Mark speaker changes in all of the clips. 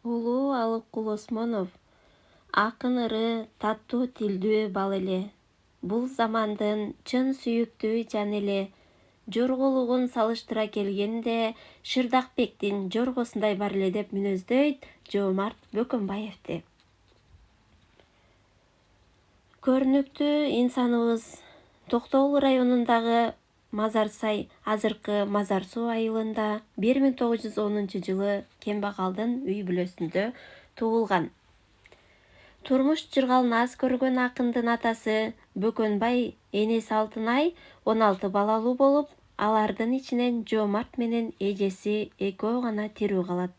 Speaker 1: Улуу Алыкул Осмонов акын ыры, таттуу тилдүү бал эле. Бул замандын чын сүйүктүү жан эле. Жорголугун салыштыра келгенде Шырдакбектин жоргосундай бар эле деп мүнөздөйт Жоомарт Бөкөнбаевди. Көрүнүктүү инсаныбыз Токтогул районундагы Мазарсай, азыркы Мазар Суу айылында 1910 жылы кембагалдын үй бүлөсүндө туулган. Турмуш жыргалын аз көргөн акындын атасы Бөкөнбай энеси Алтынай 16 балалуу болуп, алардын ичинен Жоомарт менен эжеси экөө гана тирүү калат.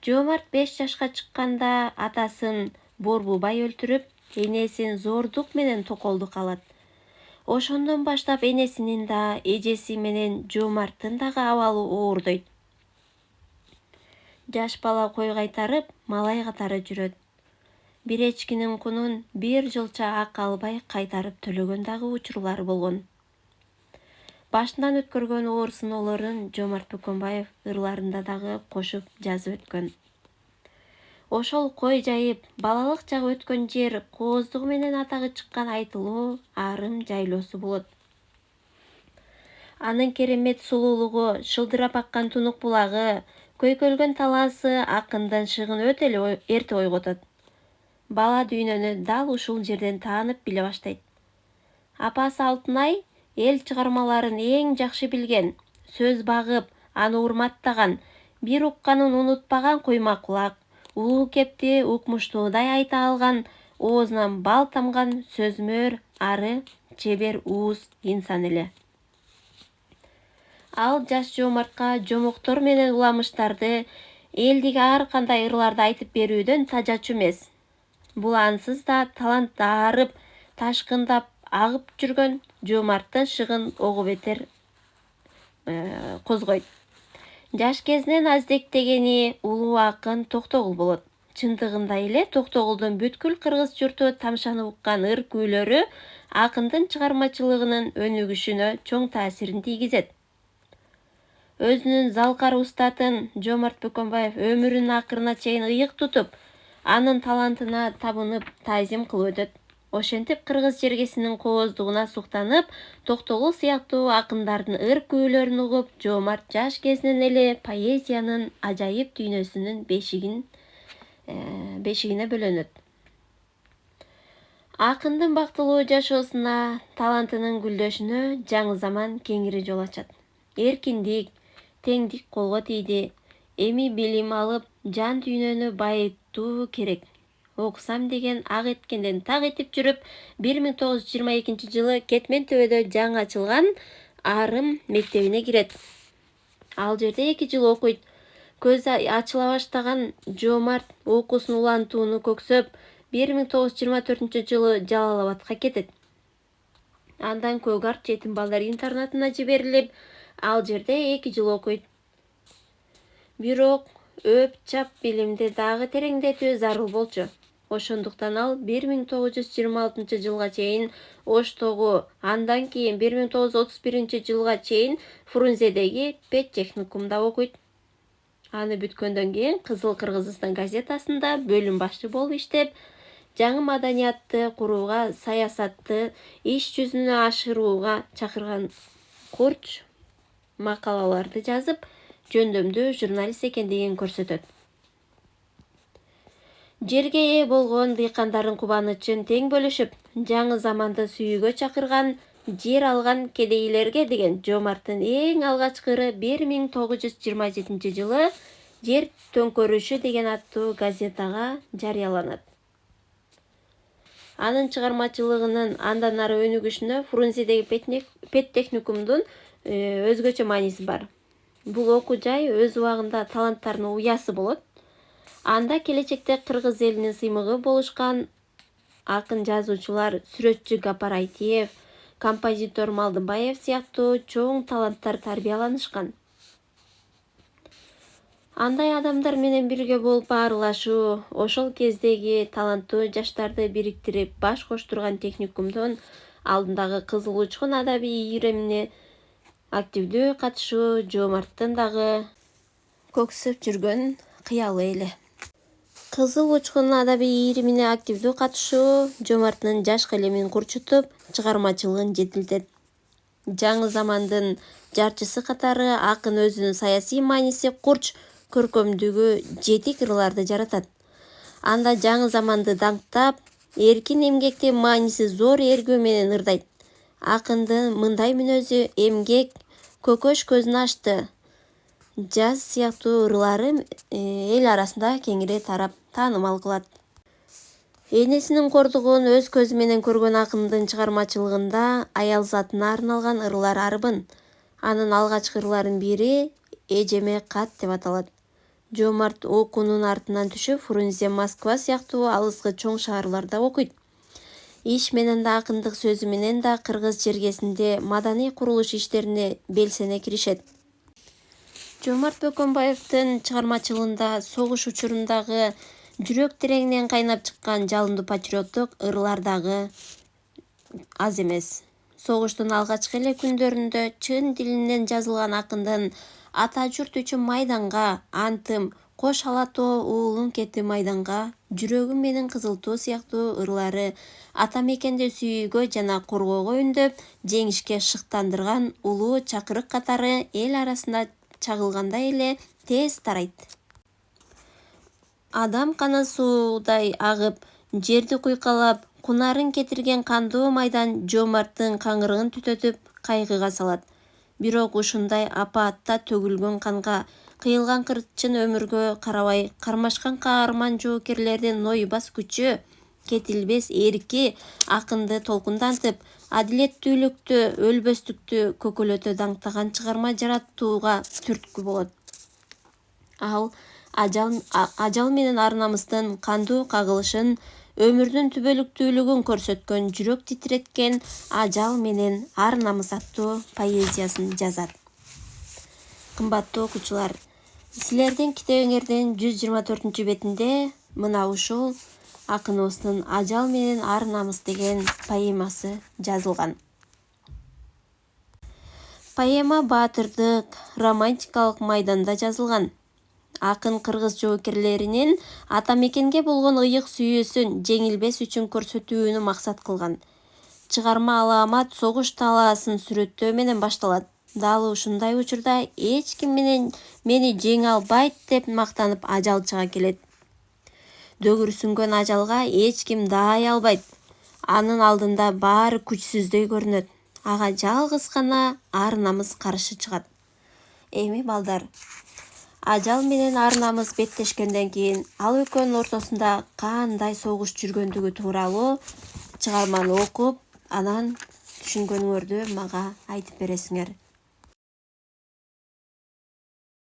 Speaker 1: Жоомарт 5 жашка чыкканда атасын Борбубай өлтүрүп, энесин зордук менен токолдук алат. Ошондон баштап энесинин да, эжеси менен Жоомарттын дагы абалы оордойт. Жаш бала кой кайтарып, малай катары жүрөт. Бир эчкинин кунун бир жылча ак албай кайтарып төлөгөн дагы учурлар болгон. Башынан өткөргөн оор сыноолорун Жоомарт Бөкөнбаев ырларында дагы кошуп жазып өткөн. Ошол кой жайып, балалык чагы өткөн жер кооздугу менен атагы чыккан айтылуу Арым жайлоосу болот. Анын керемет сулуулугу, шылдырап аккан тунук булагы, көйкөлгөн талаасы акындын шыгын өтө эле эрте ойготот. Бала дүйнөнү дал ушул жерден таанып биле баштайт. Апасы Алтынай эл чыгармаларын эң жакшы билген, сөз багып, аны урматтаган, бир укканын унутпаган куйма кулак, улуу кепти укмуштуудай айта алган, оозунан бал тамган сөзмөр, ары, чебер ууз инсан эле. Ал жаш Жоомартка жомоктор менен уламыштарды, элдиги ар кандай ырларды айтып берүүдөн тажачу эмес. Бул ансыз да талантты аарып, ташкындап, агып жүргөн Жоомарттын шыгын ого бетер козгойт. Жаш кезинен аздектегени улуу акын Токтогул болот. Чындыгында эле Токтогулдун бүткүл кыргыз журту тамшанып уккан ыр күүлөрү акындын чыгармачылыгынын өнүгүшүнө чоң таасирин тийгизет. Өзүнүн залкар устатын Жоомарт Бөкөнбаев өмүрүнүн акырына чейин ыйык тутуп, анын талантына табынып, таазим кылып өтөт. Ошентип кыргыз жергесинин кооздугуна суктанып, Токтогул сыяктуу акындардын ыр күүлөрүн угуп, Жоомарт жаш кезинен эле поэзиянын ажайып дүйнөсүнүн бешигине бөлөнөт. Акындын бактылуу жашоосуна, талантынын гүлдөшүнө жаңы заман кеңири жол ачат. Эркиндик, теңдик колго тийди. Эми билим алып, жан дүйнөнү байытуу керек. Окусам деген ак эткенден так этип жүрүп, 1922 жылы Кетмен төбөдө жаңы ачылган Арым мектебине кирет. Ал жерде 2 жыл окуйт. Көзү ачыла баштаган Жоомарт окуусун улантууну көксөп, 1924-жылы Жалал-Абадка кетет. Андан Көк Арт жетим балдар интернатына жиберилип, ал жерде 2 жыл окуйт. Бирок өп чап билимди дагы тереңдетүү зарыл болчу. Ошондуктан ал 1926-жылга чейин Оштогу, андан кийин 1931-жылга чейин Фрунзедеги педтехникумда окуйт. Аны бүткөндөн кийин Кызыл Кыргызстан газетасында бөлүм башчы болуп иштеп, жаңы маданиятты курууга, саясатты иш жүзүнө ашырууга чакырган курч макалаларды жазып, жөндөмдүү журналист экендигин көрсөтөт. Жерге ээ болгон дыйкандардын кубанычын тең бөлүшүп, жаңы заманды сүйүүгө чакырган, жер алган кедейлерге деген Жоомарттын эң алгачкы ыры 1927-жылы Жер төңкөрүшү деген аттуу газетага жарыяланат. Анын чыгармачылыгынын андан ары өнүгүшүнө Фрунзедеги педтехникумдун өзгөчө мааниси бар. Бул окуу жай өз убагында таланттардын уясы болот. Анда келечекте кыргыз элинин сыймыгы болушкан акын жазуучулар сүрөтчү Гапар Айтиев, композитор Малдыбаев сыяктуу чоң таланттар тарбияланышкан. Андай адамдар менен бирге болуп баарлашуу, ошол кездеги таланттуу жаштарды бириктирип баш коштурган техникумдун алдындагы кызыл учкун адабий ийремине активдүү катышуу Жоомарттын дагы көксөп жүргөн кыялуу эле. Кызыл учкун адабий ийримине активдүү катышуу Жомарттын жашк элемин курчутуп, чыгармачылыгын жетилтет. Жаңы замандын жарчысы катары акын өзүнүн саясий мааниси курч көркөмдүгү жетик ырларды жаратат. Анда жаңы заманды даңктап, эркин эмгекти мааниси зор эргүү менен ырдайт. Акындын мындай мүнөзү эмгек, көкөш көзүн ачты, жаз сыяктуу ырлары эл арасында кеңири тарап таанымал кылат. Энесинин кордугун өз көзү менен көргөн акындын чыгармачылыгында аял затына арналган ырлар арбын. Анын алгачкы ырларынын бири «Эжеме кат» деп аталат. Жомарт окуунун артынан түшүп, Фрунзе, Москва сыяктуу алыскы чоң шаарларда окуйт. Иш менен да, акындык сөзү менен да кыргыз жергесинде маданий курулуш иштерине белсене киришет. Жомарт Бөкөнбаевдин чыгармачылыгында согуш учурундагы жүрөк тиреңинен кайнап чыккан жалындуу патриоттук ырлар дагы аз эмес. Согуштун алгачкы эле күндөрүндө чын дилинен жазылган акындын «Ата журт үчүн майданга», «Антым», «Кош ала тоо, уулум кетти майданга», «Жүрөгүм менин кызыл туу» сыяктуу ырлары ата мекенди сүйүүгө жана коргоого үндөп, жеңишке шыктандырган улуу чакырык катары эл арасында чагылгандай эле тез тарайт. Адам каны суудай агып, жерди куйкалап, кунарын кетирген кандуу майдан Жомарттын каңырыгын түтөтүп, кайгыга салат. Бирок ушундай апаатта төгүлгөн канга, кыйылган кырчын өмүргө карабай кармашкан каарман жоокерлердин нойбас күчү, кетилбес эрки акынды толкундантып, адилеттүүлүктү, өлбөстүктү көкөлөтө даңктаган чыгарма жаратууга түрткү болот. Ал ажал менен ар намыстын кандуу кагылышын, өмүрдүн түбөлүктүүлүгүн көрсөткөн, жүрөк титиреткен «Ажал менен ар намыс» аттуу поэзиясын жазат. Кымбаттуу окуучулар, силердин китебиңердин 124-бетинде мына ушул акыныбыздын «Ажал менен ар намыс» деген поэмасы жазылган. Поэма баатырдык, романтикалык майданда жазылган. Акын кыргыз жоокерлеринин ата мекенге болгон ыйык сүйүүсүн жеңилбес үчүн көрсөтүүнү максат кылган. Чыгарма алаамат согуш талаасын сүрөттөө менен башталат. Дал ушундай учурда эч ким мени жеңе албайт деп мактанып ажал чыга келет. Дөгүрсүнгөн ажалга эч ким даай албайт. Анын алдында баары күчсүздөй көрүнөт. Ага жалгыз гана ар намыс каршы чыгат. Эми балдар, ажал менен ар намыс беттешкенден кийин ал экөөнүн ортосунда кандай согуш жүргөндүгү тууралуу чыгарманы окуп, анан түшүнгөнүңөрдү мага айтып бересиңер.